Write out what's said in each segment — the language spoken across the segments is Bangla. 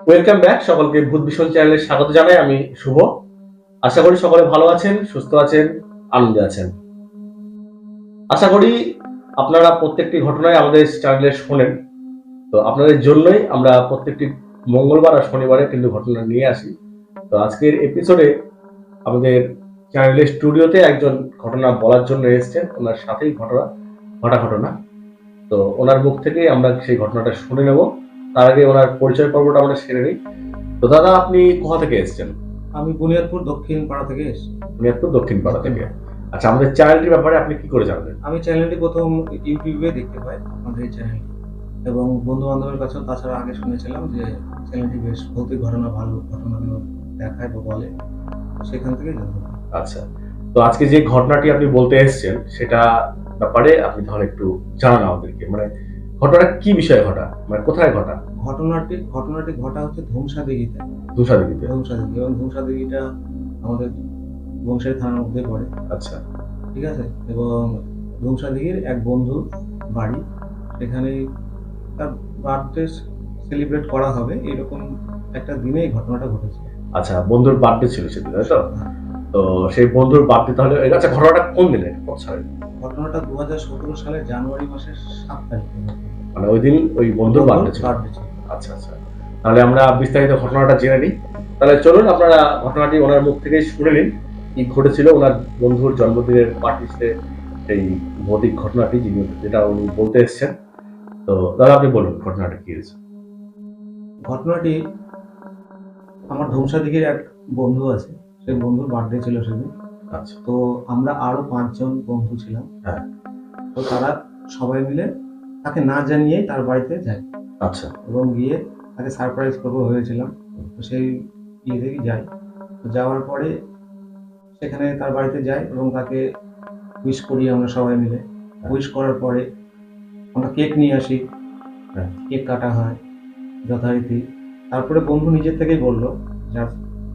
Welcome back. সকলকে ভূত ভীষণ চ্যানেলে স্বাগত জানাই। আমি শুভ। আশা করি সকলে ভালো আছেন, সুস্থ আছেন, আনন্দে আছেন। আশা করি আপনারা প্রত্যেকটি ঘটনায় আমাদের চ্যানেলে শোনেন। তো আপনাদের জন্যই আমরা প্রত্যেকটি মঙ্গলবার আর শনিবারে কিন্তু ঘটনা নিয়ে আসি। তো আজকের এপিসোডে আমাদের চ্যানেলের স্টুডিওতে একজন ঘটনা বলার জন্য এসেছেন। ওনার সাথেই ঘটনা। তো ওনার মুখ থেকেই আমরা সেই ঘটনাটা শুনে নেব। তার আগে ওনার পরিচয় পর্বটা আমরা সেরে নিই। তো দাদা, আপনি কোথা থেকে এসেছেন? আমি বুনিয়াদপুর দক্ষিণ পাড়া থেকে এসেছি। বুনিয়াদপুর দক্ষিণ পাড়া থেকে। আচ্ছা, আমাদের চ্যানেলটির ব্যাপারে আপনি কি করে জানলেন? আমি চ্যানেলটি প্রথম ইউটিউবে দেখতে পাই, আমাদের এই চ্যানেলটি, এবং বন্ধু বান্ধবের কাছেও তাছাড়া আগে শুনেছিলাম যে চ্যানেলটি বেশ ভৌতিক ঘটনা, ভালো ঘটনাগুলো দেখায় বা বলে, সেখান থেকে জানতে পারি। আচ্ছা, তো আজকে যে ঘটনাটি আপনি বলতে এসেছেন সেটা ব্যাপারে আপনি তাহলে একটু জানান আমাদেরকে। মানে ঘটনাটা কি বিষয়ে ঘটা, মানে কোথায় ঘটা? ঘটনাটি ঘটা হচ্ছে ধূমসাদিঘিতে। এবং ধূমসাদিঘিটা আমাদের বংশের থানার মধ্যে পড়ে। আচ্ছা, ঠিক আছে। এবং ধূমসাদিঘির এক বন্ধুর বাড়ি, সেখানে তার বার্থডে সেলিব্রেট করা হবে, এরকম একটা দিনে এই ঘটনাটা ঘটেছে। আচ্ছা, বন্ধুর বার্থডে ছিল সেদিন, তাই তো? তো সেই বন্ধুর বার্থডে তাহলে, আচ্ছা, ঘটনাটা কোন দিনে, কত সালে? ঘটনাটা 2017 সালের জানুয়ারি মাসের 7 তারিখে, মানে ওই দিন ওই বন্ধুর বার্থডে ছিল। আচ্ছা আচ্ছা, তাহলে আমরা বিস্তারিত ঘটনাটা জেনে নিই। তাহলে চলুন আপনারা ঘটনাটি ওনার মুখ থেকেই শুনে নিন, কি ঘটেছিল ওনার বন্ধুর জন্মদিনের পার্টিতে, এই ভৌতিক ঘটনাটি যেটা উনি বলতে এসেছেন। তো দাদা, আপনি বলুন ঘটনাটা কি হয়েছে। ঘটনাটি, আমার ধূমসাদিঘির এক বন্ধু আছে, সেই বন্ধুর বার্থডে ছিল সেদিন। আচ্ছা, তো আমরা আরো 5 জন বন্ধু ছিলাম। হ্যাঁ। তো তারা সবাই মিলে তাকে না জানিয়েই তার বাড়িতে যায়। আচ্ছা, এবং গিয়ে তাকে সারপ্রাইজ করবো ভেবেছিলাম। তো সেই ইয়ে থেকে যাই। তো যাওয়ার পরে সেখানে তার বাড়িতে যাই এবং তাকে উইশ করি আমরা সবাই মিলে। উইশ করার পরে আমরা কেক নিয়ে আসি, কেক কাটা হয় যথারীতি। তারপরে বন্ধু নিজে থেকেই বললো, যার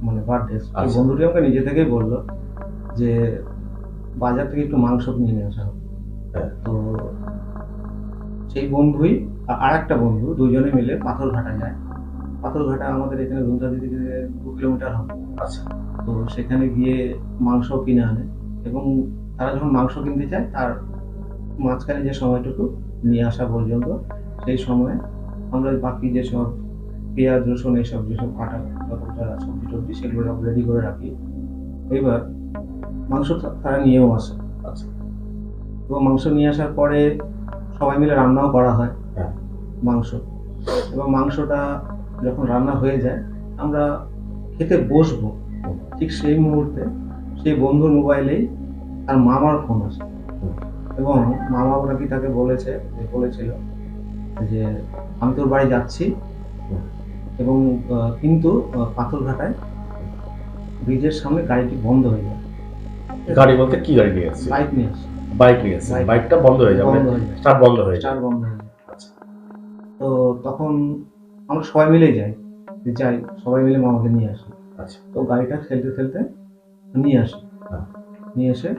মানে বার্থডে, সেই বন্ধুটি আমাকে নিজে থেকেই বললো যে বাজার থেকে একটু মাংস নিয়ে আসা হবে। তো সেই বন্ধুই আর একটা বন্ধু, দুজনে মিলে পাথরঘাটা যায়। পাথরঘাটা আমাদের এখানে ধূমসাদি থেকে 2 কিলোমিটার হবে। আচ্ছা। তো সেখানে গিয়ে মাংস কিনে আনে, এবং তারা যখন মাংস কিনতে যায় তার মাঝখানে যে সময়টুকু নিয়ে আসা পর্যন্ত, সেই সময়ে আমরা বাকি যেসব পেঁয়াজ রসুন এইসব যেসব কাটা সবজি টবজি সেগুলো রেডি করে রাখি। এবার মাংস তারা নিয়েও আসে। আচ্ছা। এবং মাংস নিয়ে আসার পরে সবাই মিলে রান্নাও করা হয় মাংস। এবং মাংসটা যখন রান্না হয়ে যায়, আমরা খেতে বসবো, ঠিক সেই মুহূর্তে সেই বন্ধুর মোবাইলেই তার মামার ফোন আসে। এবং মামা নাকি তাকে বলেছিল যে আমি তোর বাড়ি যাচ্ছি, এবং কিন্তু পাথরঘাটায় ব্রিজের সামনে গাড়িটি বন্ধ হয়ে যায়। গাড়ি বলতে কি গাড়ি নিয়ে আসছে? বাইক নিয়ে আসছে। বাইকটা বন্ধ হয়ে যাবে, স্টার্ট বন্ধ হয়ে যায়। আচ্ছা। তো তখন আমরা সবাই মিলেই যাই, সবাই মিলে মামাকে নিয়ে আসি। আচ্ছা। তো গাড়িটা ফেলতে নিয়ে আসি। নিয়ে এসে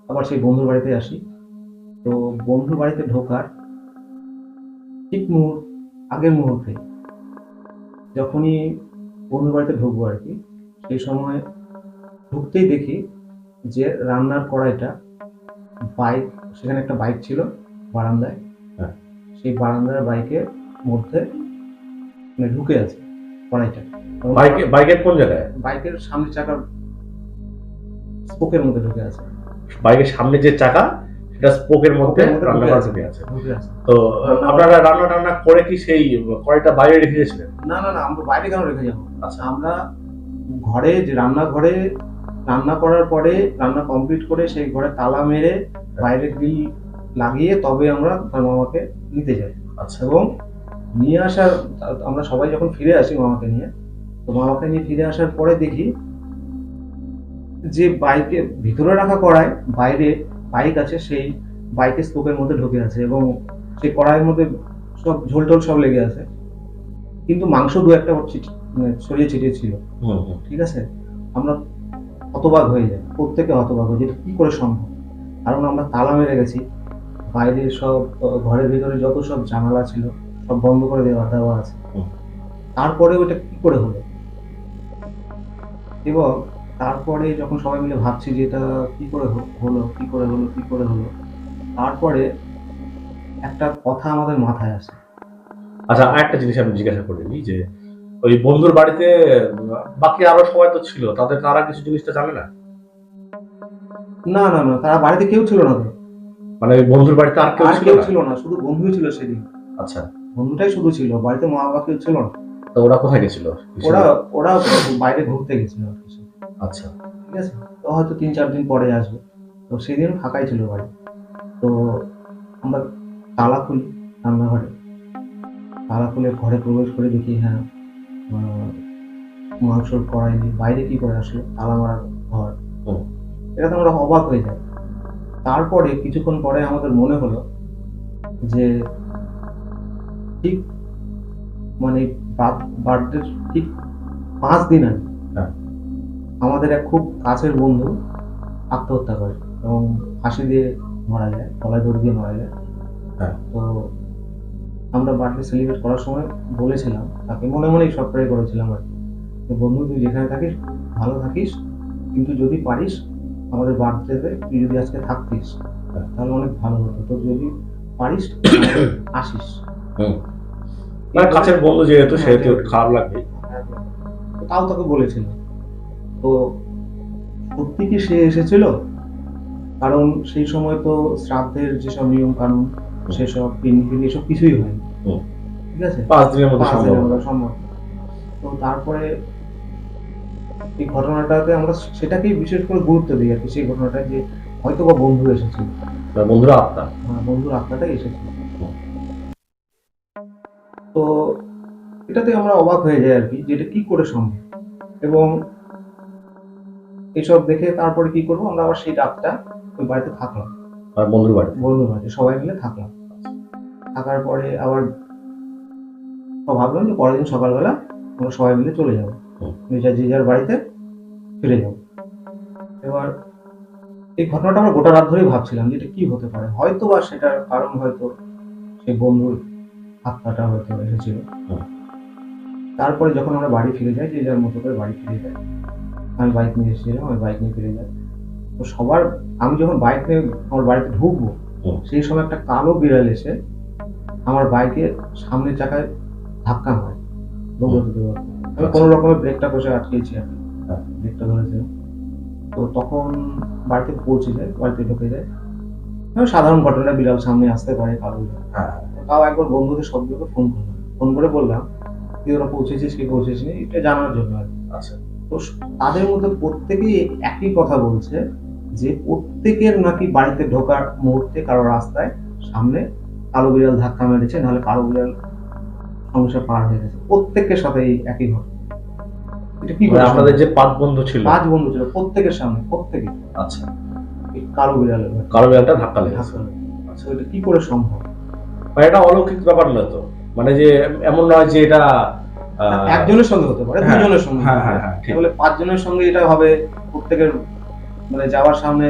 আবার সেই বন্ধুর বাড়িতে আসি। তো বন্ধুর বাড়িতে ঢোকার ঠিক আগের মুহূর্তে, যখনই বন্ধুর বাড়িতে ঢুকবো আর কি, সেই সময় ঢুকতেই দেখি যে রান্নার কড়াইটা, সেখানে একটা বাইক ছিল বারান্দায়, সেই বারান্দার বাইকের মধ্যে মানে ঢুকে আছে কড়াইটা। বাইকের কোন জায়গায়? বাইকের সামনের চাকার স্পোকের মধ্যে ঢুকে আছে। বাইকের সামনে যে চাকা, সেটা স্পোকের মধ্যে রান্না করা ঢুকে আছে। তো আপনারা রান্না করে কি সেই কড়াইটা বাইরে রেখে গেছিলেন? না, আমরা বাইরে কেন রেখে যাবো? আচ্ছা, আমরা ঘরে, যে রান্নাঘরে রান্না করার পরে, রান্না কমপ্লিট করে সেই ঘরে তালা মেরে বাইরে গ্রিল লাগিয়ে তবে আমরা মামাকে নিতে যাই। আচ্ছা। এবং নিয়ে আসার, আমরা সবাই যখন ফিরে আসি মামাকে নিয়ে, তো মামাকে নিয়ে ফিরে আসার পরে দেখি যে বাইকে ভিতরে রাখা কড়াই, বাইরে বাইক আছে, সেই বাইকের স্পোকের মধ্যে ঢুকে আছে, এবং সেই কড়াইয়ের মধ্যে সব ঝোল টোল সব লেগে আছে, কিন্তু মাংস দু একটা ছড়িয়ে ছিটিয়ে ছিল। ঠিক আছে। আমরা হতবাক হয়ে যাই, প্রত্যেকে হতবাক হয়ে যায়, কি করে সম্ভব, কারণ আমরা তালা মেরে গেছি, বাইরে সব ঘরের ভিতরে যত সব জানালা ছিল সব বন্ধ করে দেওয়া আছে। হুম। তারপরে ওটা কি করে হলো, এবং তারপরে যখন সবাই মিলে ভাবছি যে এটা কি করে হলো, কি করে হলো, কি করে হলো, তারপরে একটা কথা আমাদের মাথায় আসে। আচ্ছা, আরেকটা জিনিস আমি জিজ্ঞাসা করে নিই যে ওই বন্ধুর বাড়িতে বাকি আরো সবাই তো ছিল, তারা কিছু জিনিসটা জানে না? না না না, তারা বাড়িতে কেউ ছিল না তো। মানে ওই বন্ধুর বাড়িতে আর কেউ আর ছিল কেউ না? ছিল না, শুধু বন্ধুই ছিল সেদিন। আচ্ছা, বন্ধুটাই শুধু ছিল, বাড়িতে মা বাবা কেউ ছিল না। তো ওরা কোথায় গেছিল? ওরা ওরা বাইরে ঘুরতে গেছিল আর কি। আচ্ছা। ঠিক আছে, তো হয়তো 3-4 দিন পরে আসবে। তো সেদিন ফাঁকাই ছিল বাড়ি। তো আমরা তালা খুলি রান্নাঘরে, তালা খুলে ঘরে প্রবেশ করে দেখি হ্যাঁ, আহ, মাংসর কড়াই নেই। বাইরে কি করে আসলো, তালা মারা ঘর। হুম। এটা তো আমরা অবাক হয়ে যাই। তারপরে কিছুক্ষণ পরে আমাদের মনে হলো যে ঠিক মানে বার্থডে ঠিক 5 দিন আগে হ্যাঁ। আমাদের এক খুব কাছের বন্ধু আত্মহত্যা করে এবং ফাঁসি দিয়ে মারা যায়, গলায় দড়ি দিয়ে মারা যায়। হ্যাঁ। তো আমরা বার্থডে সেলিব্রেট করার সময় বলেছিলাম তাকে, মনে মনেই সব প্রে করেছিলাম আর কি, যে বন্ধু তুই যেখানে থাকিস ভালো থাকিস, কিন্তু যদি পারিস আমাদের বার্থডেতে তুই যদি আজকে থাকতিস তাহলে অনেক ভালো হতো। তো যদি পারিস আসিস। হুম। মানে কাছের বন্ধু যেহেতু, সেহেতু খারাপ লাগবে। তাও তাকে বলেছিল। তো সত্যি কি সে এসেছিল? কারণ সেই সময় তো শ্রাদ্ধের যেসব নিয়ম কানুন সেসব পিন এসব কিছুই হয়নি। হুম। ঠিক আছে, 5 দিনের মধ্যে 5 সম্ভব দিনের না। মধ্যে সম্ভব। তো তারপরে এই ঘটনাটাতে আমরা সেটাকেই বিশেষ করে গুরুত্ব দিই আর কি, সেই ঘটনাটা যে হয়তো বা বন্ধু এসেছিল, বা বন্ধুরা আত্মা। বন্ধুর আত্মাটাই এসেছিল। তো এটাতে আমরা অবাক হয়ে যাই আর কি, যে এটা কি করে সম্ভব। এবং এসব দেখে তারপরে কি করবো, আমরা আবার সেই রাতটা ওই বাড়িতে থাকলাম, আর বন্ধুর বাড়িতে। বন্ধুর বাড়িতে সবাই মিলে থাকলাম। থাকার পরে আবার ভাবলাম যে পরের দিন সকালবেলা আমরা সবাই মিলে চলে যাবো, যে যার বাড়িতে ফিরে যাবো। এবার এই ঘটনাটা আমরা গোটা রাত ধরেই ভাবছিলাম যে এটা কি হতে পারে, হয়তো বা সেটার কারণ হয়তো সেই বন্ধুর আত্মাটা হয়তো এসেছিল। তারপরে যখন আমরা বাড়ি ফিরে যাই, যে যার মতো করে বাড়ি ফিরে যাই, আমি বাইক নিয়ে এসেছিলাম, আমি বাইক নিয়ে ফিরে যাই। তো আমি যখন বাইক নিয়ে আমার বাড়িতে ঢুকবো, সেই সময় একটা কালো বিড়াল এসে আমার বাইকের সামনের চাকায় ধাক্কা মারে দৌড়াতে দৌড়াতে। আমি কোনো রকমের ব্রেকটা কষে আটকেছি আর কি, ব্রেকটা ধরেছিলাম। তো তখন বাড়িতে পৌঁছে যায়, বাড়িতে ঢুকে যায়। সাধারণ ঘটনা, বিড়াল সামনে আসতে পারে, কালো বিড়াল। তাও একবার বন্ধুদের সবগুলোকে ফোন করে বললাম তুই ওরা পৌঁছেছিস কি পৌঁছেছিস এটা জানার জন্য আর কি। আচ্ছা। তো তাদের মধ্যে প্রত্যেকেই একই কথা বলছে যে প্রত্যেকের নাকি বাড়িতে ঢোকার মুহূর্তে কারো রাস্তায় সামনে কালো বিড়াল ধাক্কা মেরেছে, নাহলে কালো বিড়াল সমস্যা পার হয়ে গেছে। প্রত্যেকের সাথে এই একই ঘটনা। এটা কি করে আপনাদের যে 5 বন্ধু ছিল, 5 বন্ধু ছিল, প্রত্যেকের সামনে, প্রত্যেকে। আচ্ছা, কালো বিড়ালটা ধাক্কা লেগেছে। আচ্ছা, এটা কি করে সম্ভব? মানে এটা অলৌকিক ব্যাপার নয় তো, মানে যে এমন নয় যে এটা একজনের সঙ্গে হতে পারে, দুজনের সঙ্গে। তাহলে 5 জনের সঙ্গে এটা হবে, প্রত্যেকের মানে যাওয়ার সামনে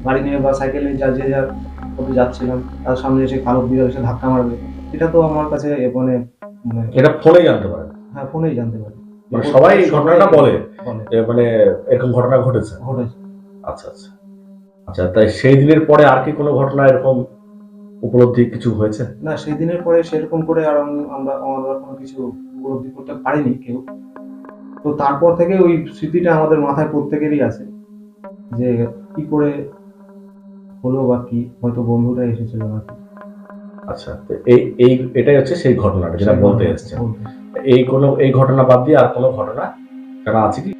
গাড়ি নিয়ে বা সাইকেল নিয়ে যে যার কোথাও যাচ্ছিলাম, তার সামনে এসে কালো বিড়াল এসে ধাক্কা মারবে, এটা তো আমার কাছে মানে এটা ফোনেই জানতে পারে। হ্যাঁ, ফোনেই জানতে পারি। মানে সবাই এই ঘটনাটা বলে মানে এরকম ঘটনা ঘটেছে। আচ্ছা আচ্ছা আচ্ছা, তাই সেই দিনের পরে আর কি কোনো ঘটনা এরকম উপলব্ধি কিছু হয়েছে? না, সেই দিনের পরে সেরকম করে আর আমরা কোনো কিছু উপলব্ধি করতে পারিনি কেউ। তো তারপর থেকে ওই স্মৃতিটা আমাদের মাথায় প্রত্যেকেরই আছে, যে কি করে হলো বা কি, হয়তো বন্ধুরা এসেছিল নাকি। আচ্ছা, তো এটাই হচ্ছে সেই ঘটনাটা যেটা বলতে এসেছে। এই ঘটনা বাদ দিয়ে আর কোনো ঘটনা জানা আছে কি?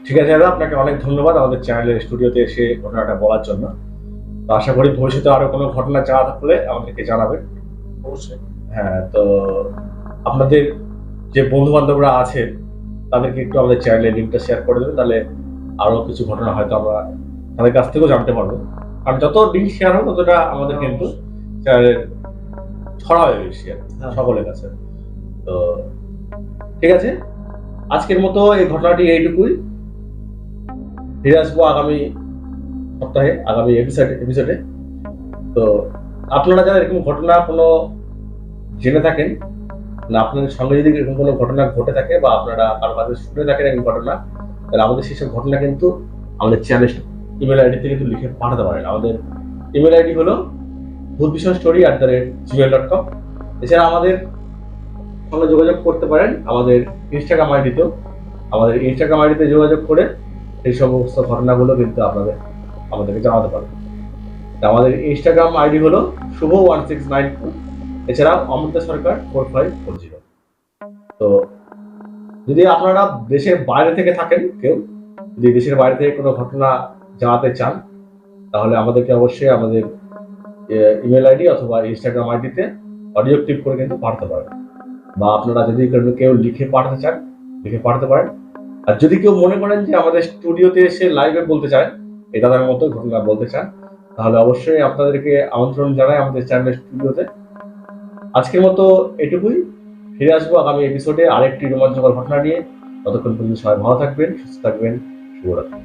ঠিক আছে দাদা, আপনাকে অনেক ধন্যবাদ আমাদের চ্যানেলের স্টুডিওতে এসে ঘটনাটা বলার জন্য। তো আশা করি ভবিষ্যতে আরো কোনো ঘটনা জানা থাকলে আমাদেরকে জানাবেন। অবশ্যই। হ্যাঁ, তো আপনাদের যে বন্ধু বান্ধবরা আছে তাদেরকে একটু আমাদের চ্যানেলের লিঙ্কটা শেয়ার করে দেবেন, তাহলে আরো কিছু ঘটনা হয়তো আমরা তাদের কাছ থেকেও জানতে পারবো। আর যত লিঙ্ক শেয়ার হবে ততটা আমাদের কিন্তু চ্যানেলের ছড়া হয়ে বেশি আর সকলের কাছে। তো ঠিক আছে, আজকের মতো এই ঘটনাটি এইটুকুই। ফিরে আসবো আগামী সপ্তাহে, আগামী এপিসোডে। তো আপনারা যারা এরকম ঘটনা কোনো জেনে থাকেন, না আপনাদের সঙ্গে যদি এরকম কোনো ঘটনা ঘটে থাকে বা আপনারা কারো কাছে শুনে থাকেন এরকম ঘটনা, তাহলে আমাদের সেসব ঘটনা কিন্তু আমাদের চ্যানেল ইমেল আইডিতে কিন্তু লিখে পাঠাতে পারেন। আমাদের ইমেল আইডি হলো bhutbishonstory@gmail.com। এছাড়া আমাদের সঙ্গে যোগাযোগ করতে পারেন আমাদের ইনস্টাগ্রাম আইডিতেও। আমাদের ইনস্টাগ্রাম আইডিতে যোগাযোগ করে এই সমস্ত ঘটনাগুলো কিন্তু আমাদেরকে জানাতে পারেন। আমাদের ইনস্টাগ্রাম আইডি হলো শুভ1692। এছাড়া অমৃতা সরকার 4540। তো যদি আপনারা দেশের বাইরে থেকে থাকেন, কেউ যদি দেশের বাইরে থেকে কোনো ঘটনা জানাতে চান, তাহলে আমাদেরকে অবশ্যই আমাদের ইমেল আইডি অথবা ইনস্টাগ্রাম আইডিতে অডিও ক্লিপ করে কিন্তু পাঠাতে পারেন। বা আপনারা যদি কেউ লিখে পাঠাতে চান, লিখে পাঠাতে পারেন। আর যদি কেউ মনে করেন যে আমাদের স্টুডিওতে এসে লাইভে বলতে চান, এই দাদার মতো ঘটনা বলতে চান, তাহলে অবশ্যই আপনাদেরকে আমন্ত্রণ জানাই আমাদের চ্যানেলের স্টুডিওতে। আজকের মতো এটুকুই। ফিরে আসবো আগামী এপিসোডে আরেকটি রোমাঞ্চকর ঘটনা নিয়ে। ততক্ষণ পর্যন্ত সবাই ভালো থাকবেন, সুস্থ থাকবেন। শুভরাত্রি।